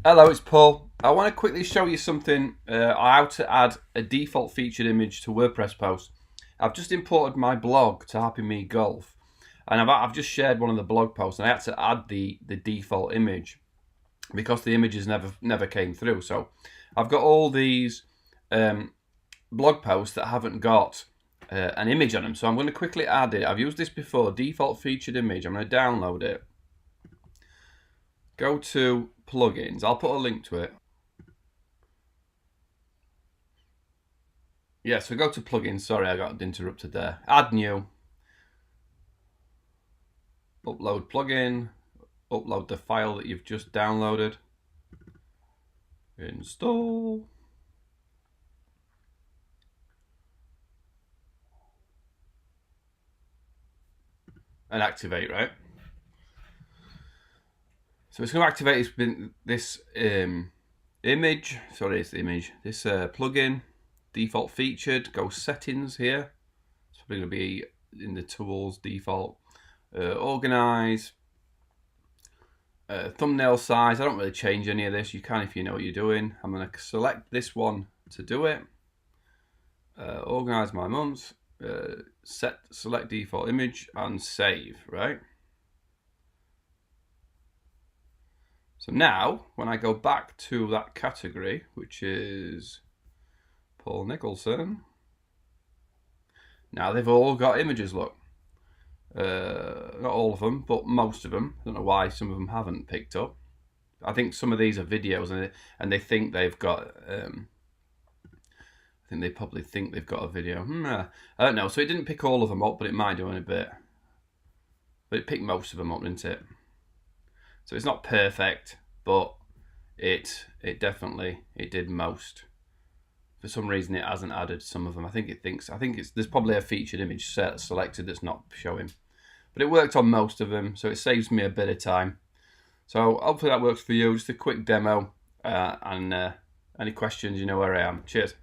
Hello, it's Paul. I want to quickly show you something, how to add a default featured image to WordPress posts. I've just imported my blog to Happy Me Golf, and I've just shared one of the blog posts, and I had to add the default image because the images never came through. So I've got all these blog posts that haven't got an image on them, so I'm going to quickly add it. I've used this before, default featured image. I'm going to download it. Go to plugins. I'll put a link to it. Yeah, so go to plugins. Sorry, I got interrupted there. Add new. Upload plugin. Upload the file that you've just downloaded. Install. And activate, right? So it's going to activate this image. Sorry, it's the image. This plugin, default featured. Go settings here. It's probably going to be in the tools, default. Organize. Thumbnail size. I don't really change any of this. You can if you know what you're doing. I'm going to select this one to do it. Organize my months. Select default image and save, right? So now, when I go back to that category, which is Paul Nicholson, now they've all got images, look. Not all of them, but most of them. I don't know why some of them haven't picked up. I think some of these are videos, and they think they've got, I think they probably think they've got a video. I don't know, so it didn't pick all of them up, but it might do in a bit. But it picked most of them up, didn't it? So it's not perfect, but it definitely did most. For some reason, it hasn't added some of them. I think there's probably a featured image selected that's not showing, but it worked on most of them, so it saves me a bit of time. So hopefully that works for you. Just a quick demo, and any questions, you know where I am. Cheers.